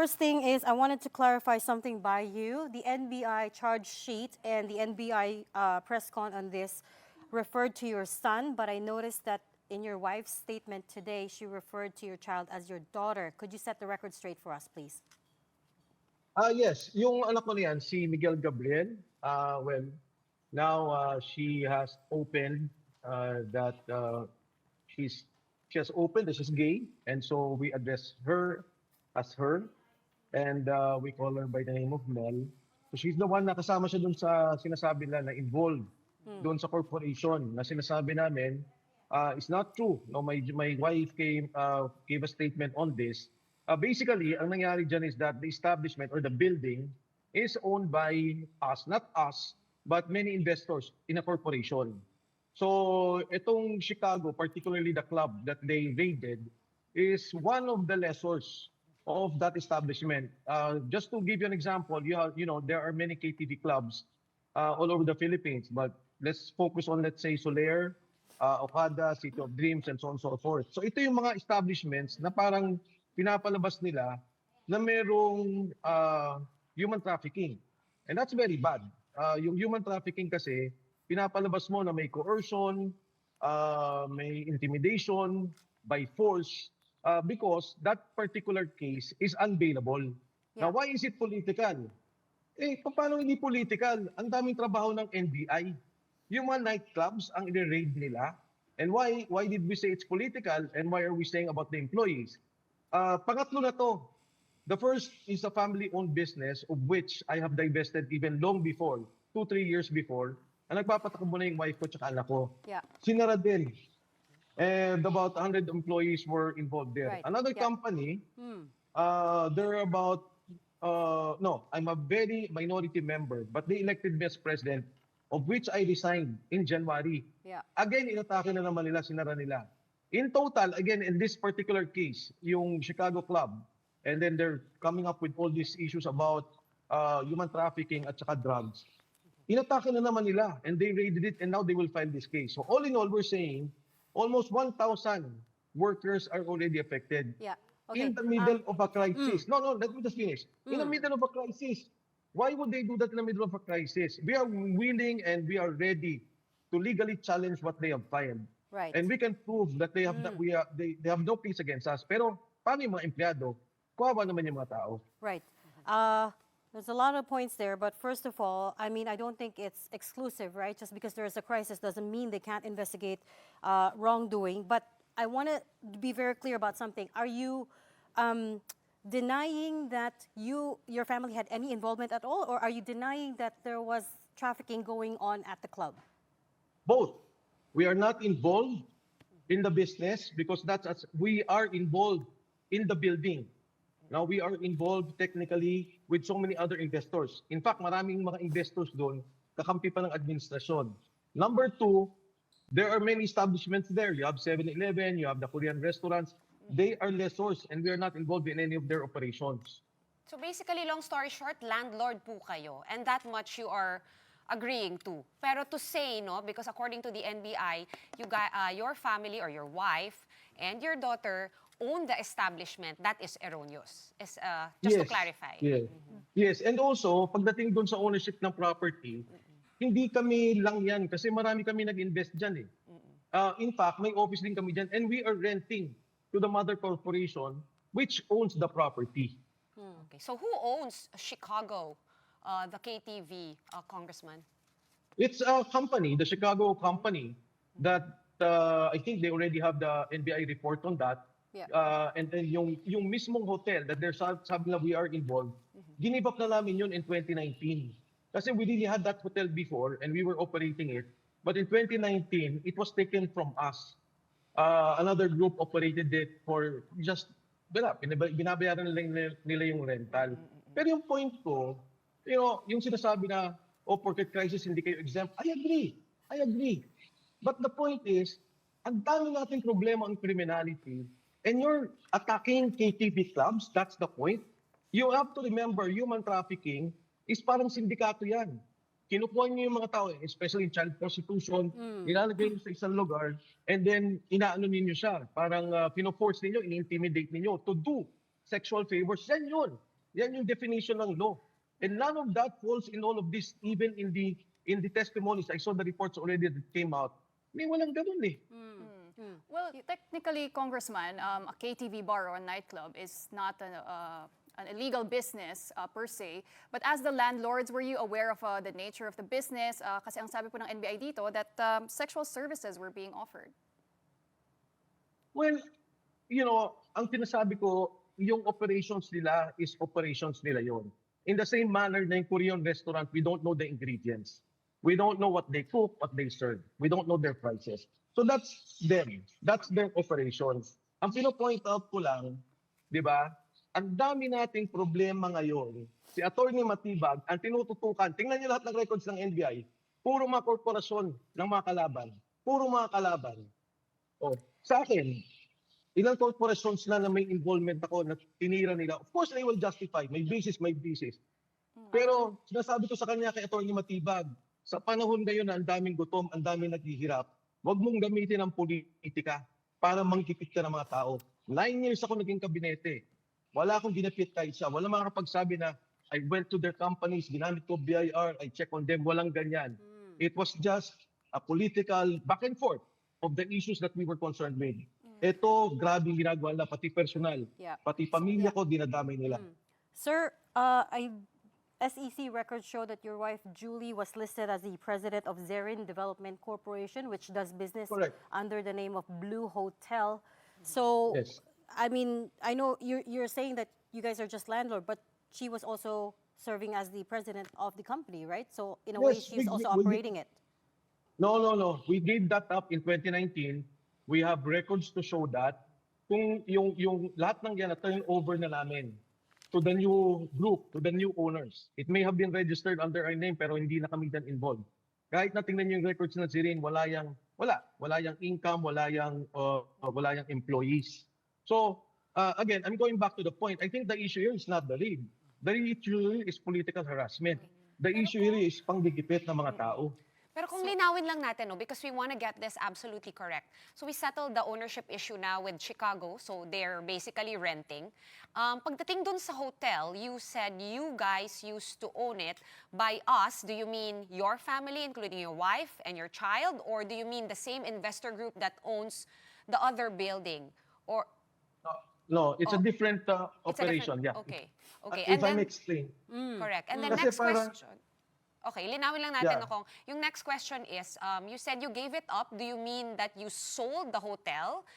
first thing is I wanted to clarify something by you. The NBI charge sheet and the NBI press con on this referred to your son, but I noticed that in your wife's statement today, she referred to your child as your daughter. Could you set the record straight for us, please? Yes, yung anak ko na yan, si Miguel Gabriel. Well, now she has opened that she has opened that she's gay, and so we address her as her, and we call her by the name of Mel. So she's the one na kasama siya dun sa sinasabi nila na involved doon sa corporation na sinasabi namin is not true. No, my wife gave a statement on this. Basically, ang nangyari dyan is that the establishment or the building is owned by us, not us, but many investors in a corporation. So itong Chicago, particularly the club that they raided, is one of the lessors of that establishment. Just to give you an example, there are many KTV clubs all over the Philippines, but let's focus on, let's say, Soler, Okada, City of Dreams, and so on and so forth. So ito yung mga establishments na parang pinapalabas nila na merong human trafficking. And that's very bad. Yung human trafficking kasi, pinapalabas mo na may coercion, may intimidation, by force, because that particular case is unbailable. Yeah. Now, why is it political? Paano hindi political? Ang daming trabaho ng NBI. Yung mga nightclubs ang i-raid nila. And why did we say it's political? And why are we saying about the employees? Pangatlo na to. The first is a family-owned business of which I have divested even long before, 2-3 years before. Ang nagpapatakbo na yung wife ko at anak ko. Yeah. Sinara din. And about 100 employees were involved there. Right. Another Yeah. company, there are about, no, I'm a very minority member, but they elected me as president, of which I resigned in January. Yeah. Again, inatake na naman nila, sinara nila. In total, again, in this particular case, yung Chicago Club, and then they're coming up with all these issues about human trafficking at saka drugs. Inatake na naman nila, and they raided it, and now they will file this case. So all in all, we're saying almost 1,000 workers are already affected. Yeah. Okay. In the middle of a crisis. No, let me just finish. In the middle of a crisis. Why would they do that in the middle of a crisis? We are willing and we are ready to legally challenge what they have filed. Right. And we can prove that they have they have no case against us. Pero paano yung mga empleyado? Kawawa naman yung mga tao. Right. There's a lot of points there, but first of all, I mean, I don't think it's exclusive, right? Just because there is a crisis doesn't mean they can't investigate wrongdoing. But I want to be very clear about something. Are you denying that your family had any involvement at all, or are you denying that there was trafficking going on at the club? Both. We are not involved in the business because we are involved in the building. Now, we are involved technically with so many other investors. In fact, maraming mga investors doon, kakampi pa ng administrasyon. Number two, there are many establishments there. You have 7-Eleven, you have the Korean restaurants. They are lessors and we are not involved in any of their operations. So basically, long story short, landlord po kayo. And that much you are agreeing to. Pero to say, no, because according to the NBI, your family or your wife and your daughter own the establishment, that is erroneous. Just to clarify. Yes. Yes, and also, pagdating doon sa ownership ng property, hindi kami lang yan kasi marami kami nag-invest dyan eh. In fact, may office din kami dyan and we are renting to the mother corporation which owns the property. Okay. So who owns Chicago, the KTV, Congressman? It's a company, the Chicago company, that I think they already have the NBI report on that. Yeah. And then yung mismong hotel that they're sabi na we are involved, give up na namin yun in 2019. Kasi we really had that hotel before and we were operating it. But in 2019, it was taken from us. Another group operated it for just, binabayaran nila yung rental. Pero yung point ko, yung sinasabi na, porket crisis, hindi kayo exempt. I agree. But the point is, ang dami nating problema on criminality and you're attacking KTV clubs, that's the point. You have to remember, human trafficking is parang sindikato yan. Kinukuha niyo yung mga tao, especially in child prostitution, ilalagay niyo sa isang lugar, and then inaano ninyo siya. Parang pino-force ninyo, ini-intimidate ninyo to do sexual favors. Yan yun. Yan yung definition ng law. And none of that falls in all of this, even in the testimonies. I saw the reports already that came out. May walang ganun eh. Well, technically, Congressman, a KTV bar or a nightclub is not an illegal business per se. But as the landlords, were you aware of the nature of the business? Kasi ang sabi po ng NBI dito that sexual services were being offered. Well, ang tinasabi ko, yung operations nila is operations nila yon. In the same manner na yung Korean restaurant, we don't know the ingredients. We don't know what they cook, what they serve. We don't know their prices. So that's them. That's their operations. Ang pino-point out ko lang, di ba, ang dami nating problema ngayon. Si Attorney Matibag, ang tinututukan, tingnan niyo lahat ng records ng NBI, puro mga korporasyon ng mga kalaban. Puro mga kalaban. Oh, sa akin, ilang corporations na may involvement ako na tinira nila. Of course, they will justify. May basis, may basis. Pero sinasabi ko sa kanya kay Atty. Matibag, sa panahon ngayon na ang daming gutom, ang daming naghihirap, huwag mong gamitin ang politika para mangkipit ka ng mga tao. 9 years ako naging kabinete. Wala akong ginapit kahit siya. Wala makakapagsabi na I went to their companies, ginamit ko BIR, I check on them. Walang ganyan. It was just a political back and forth of the issues that we were concerned with. Ito, grabe yung ginagawa nila, pati personal. Yeah. Pati pamilya ko, dinadamay nila. Sir, SEC records show that your wife, Julie, was listed as the president of Zerin Development Corporation, which does business Correct. under the name of Blue Hotel. So, Yes. I mean, I know you're saying that you guys are just landlord, but she was also serving as the president of the company, right? So, in a way, Yes, she's also we- operating it. No. We gave that up in 2019. We have records to show that. Kung yung lahat ng yan na turnover na namin to the new group, to the new owners. It may have been registered under our name pero hindi na kami dan involved. Kahit na tingnan yung records na Zirin, wala yang income, wala yang employees. So, again, I'm going back to the point. I think the issue here is not the raid. The issue here is political harassment. The issue here is panggigipit ng mga tao. Pero kung linawin lang natin, no, because we want to get this absolutely correct. So we settled the ownership issue now with Chicago, so they're basically renting. Pagdating dun sa hotel, you said you guys used to own it. By us, do you mean your family, including your wife and your child? Or do you mean the same investor group that owns the other building? Or No, it's a Oh. different it's a operation. different- Yeah. Okay. Okay. If I may explain. Correct. And then Kasi next parang- question. Okay, linawin lang natin Yeah. ako. Yung next question is, you said you gave it up. Do you mean that you sold the hotel?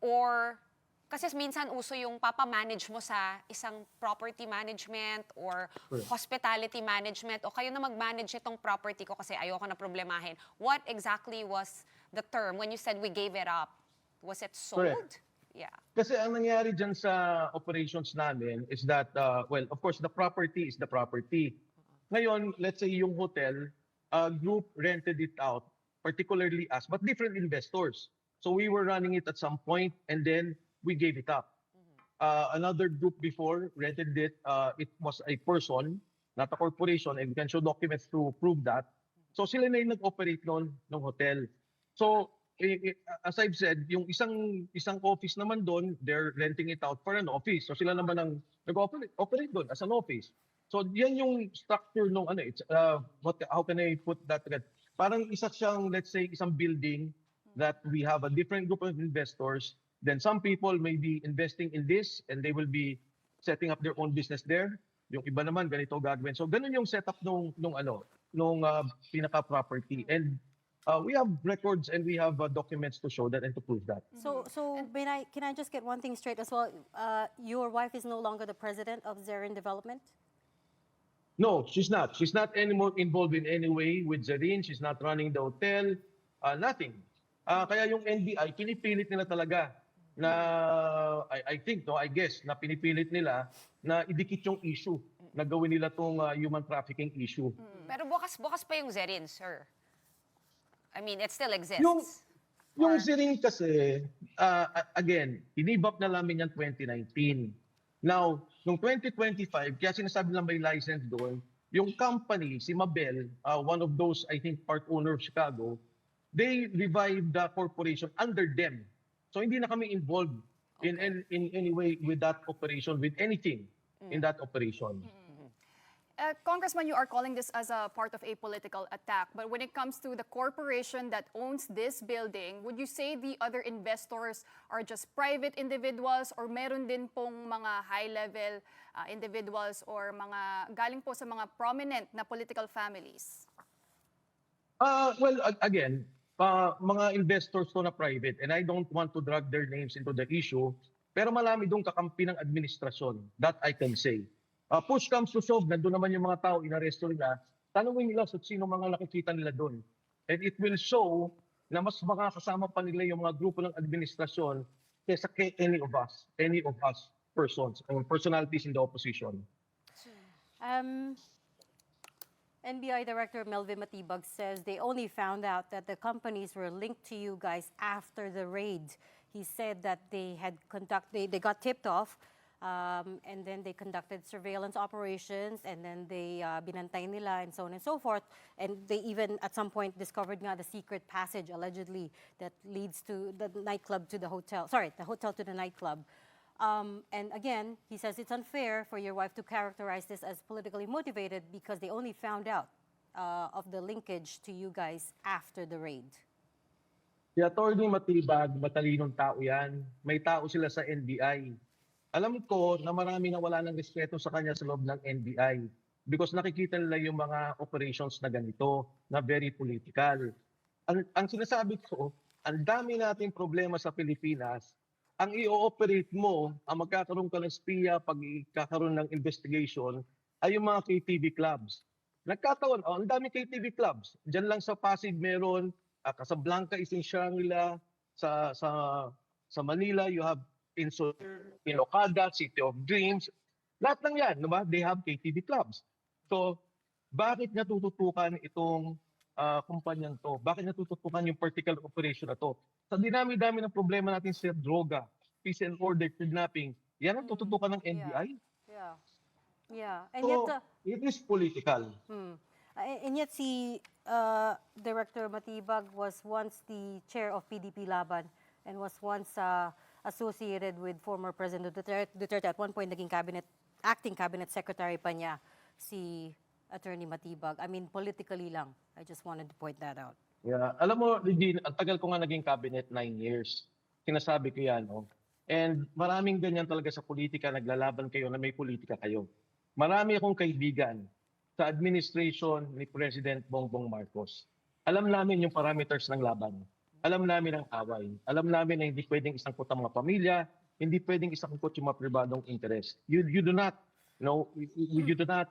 Or, kasi minsan uso yung papamanage mo sa isang property management or Correct. hospitality management o kayo na mag-manage itong property ko kasi ayoko na problemahin. What exactly was the term when you said we gave it up? Was it sold? Correct. Yeah. Kasi ang nangyari dyan sa operations namin is that, well, of course, the property is the property. Ngayon, let's say yung hotel, group rented it out, particularly us, but different investors. So we were running it at some point and then we gave it up. Another group before rented it. It was a person, not a corporation, and we can show documents to prove that. So sila na yung nag-operate noon ng hotel. So as I've said, yung isang office naman doon, they're renting it out for an office. So sila naman ang nag-operate doon as an office. So yan yung structure nung it's how can I put that again? Parang isa siyang, let's say, isang building that we have a different group of investors. Then some people may be investing in this and they will be setting up their own business there. Yung iba naman ganito gagawin. So ganun yung setup nung pinaka property. And we have records and we have documents to show that and to prove that. So can I just get one thing straight as well? Your wife is no longer the president of Zerin Development? No, she's not. She's not anymore involved in any way with Zarin. She's not running the hotel. Nothing. Kaya yung NBI, pinipilit nila talaga na, I guess, na pinipilit nila na idikit yung issue na gawin nila tong human trafficking issue. Pero bukas pa yung Zerin, sir. I mean, it still exists. Yung Zarin kasi, again, inibap na namin yan 2019. Now, noong 2025, kaya sinasabi lang may license doon, yung company, si Mabel, one of those, I think, part owner of Chicago, they revived the corporation under them. So hindi na kami involved in any way with that operation, with anything. in that operation. Congressman, you are calling this as a part of a political attack. But when it comes to the corporation that owns this building, would you say the other investors are just private individuals or meron din pong mga high-level individuals or mga galing po sa mga prominent na political families? Well, again, mga investors to na private, and I don't want to drag their names into the issue, pero marami doon kakampi ng administrasyon, that I can say. Push comes to shove, nandun naman yung mga tao, inaresto nila, tanungin nila sa sino mga nakikita nila doon. And it will show na mas makakasama pa nila yung mga grupo ng administrasyon kaysa kay any of us persons, or personalities in the opposition. NBI Director Melvin Matibag says they only found out that the companies were linked to you guys after the raid. He said that they got tipped off, and then they conducted surveillance operations, and then they binantay nila and so on and so forth. And they even at some point discovered nga the secret passage allegedly that leads to the nightclub to the hotel. Sorry, the hotel to the nightclub. And again, he says it's unfair for your wife to characterize this as politically motivated because they only found out of the linkage to you guys after the raid. Si Atty. Matibag, matalinong tao yan. May tao sila sa NBI. Alam ko na marami na wala ng respeto sa kanya sa loob ng NBI because nakikita nila yung mga operations na ganito, na very political. Ang sinasabi ko, ang dami nating problema sa Pilipinas. Ang i-ooperate mo, ang magkakaroon ka ng spiya pag ikakaroon ng investigation, ay yung mga KTV clubs. Nagkataon, ang dami KTV clubs. Diyan lang sa Pasig meron, Casablanca is in Shangri-La, sa Manila you have in Okada, City of Dreams. Lahat lang yan, diba? They have KTV clubs. So, bakit natututukan itong kumpanyang to? Bakit natututukan yung particular operation na to? Sa dinami-dami ng problema natin sa droga, peace and order, kidnapping, yan ang tututukan ng NBI. Yeah. And So, yet, it is political. and yet si Director Matibag was once the chair of PDP Laban and was once associated with former President Duterte. At one point, naging acting cabinet secretary pa niya si Attorney Matibag. I mean, politically lang. I just wanted to point that out. Yeah. Alam mo, Regine, ang tagal ko nga naging cabinet, 9 years. Sinasabi ko yan, oh. And maraming ganyan talaga sa politika, naglalaban kayo na may politika kayo. Marami akong kaibigan sa administration ni President Bongbong Marcos. Alam namin yung parameters ng laban. Alam namin ang away. Alam namin na hindi pwedeng isangkot ang mga pamilya, hindi pwedeng isangkot yung mga pribadong interest. You do not, you do not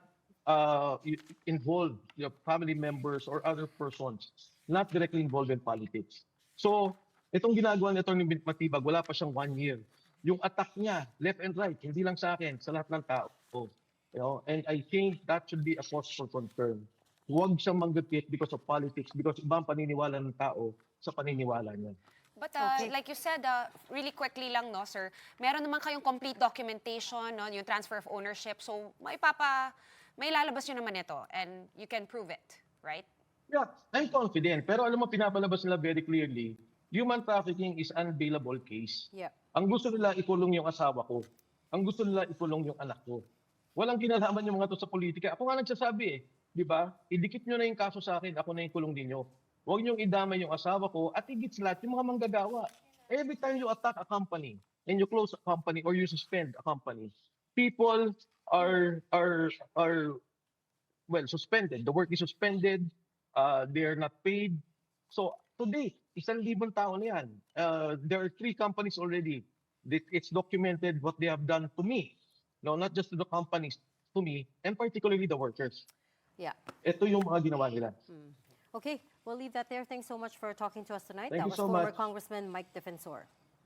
involve your family members or other persons not directly involved in politics. So, itong ginagawa ni Atty. Matibag, wala pa siyang 1 year. Yung attack niya, left and right, hindi lang sa akin, sa lahat ng tao. And I think that should be a cause for concern. Huwag siyang manggapit because of politics, because iba ang paniniwala ng tao sa paniniwala niya. But Okay. like you said, really quickly lang, no, sir, meron naman kayong complete documentation, no, yung transfer of ownership. So, may lalabas nyo naman ito and you can prove it, right? Yeah, I'm confident. Pero alam mo, pinapalabas nila very clearly, human trafficking is unbailable case. Yeah. Ang gusto nila, ikulong yung asawa ko. Ang gusto nila, ikulong yung anak ko. Walang kinalaman yung mga to sa politika. Ako nga nagsasabi di ba? Idikit nyo na yung kaso sa akin, ako na yung kulong ninyo. Huwag niyong idamay yung asawa ko at higit sa lahat yung mga manggagawa. Every time you attack a company and you close a company or you suspend a company, people are suspended. The work is suspended. They are not paid. So today, 1,000 tao na yan. There are 3 companies already. It's documented what they have done to me. No, not just to the companies, to me, and particularly the workers. Yeah. Ito yung mga ginawa nila. Okay, we'll leave that there. Thanks so much for talking to us tonight. Thank That you was so former much. Congressman Mike Defensor.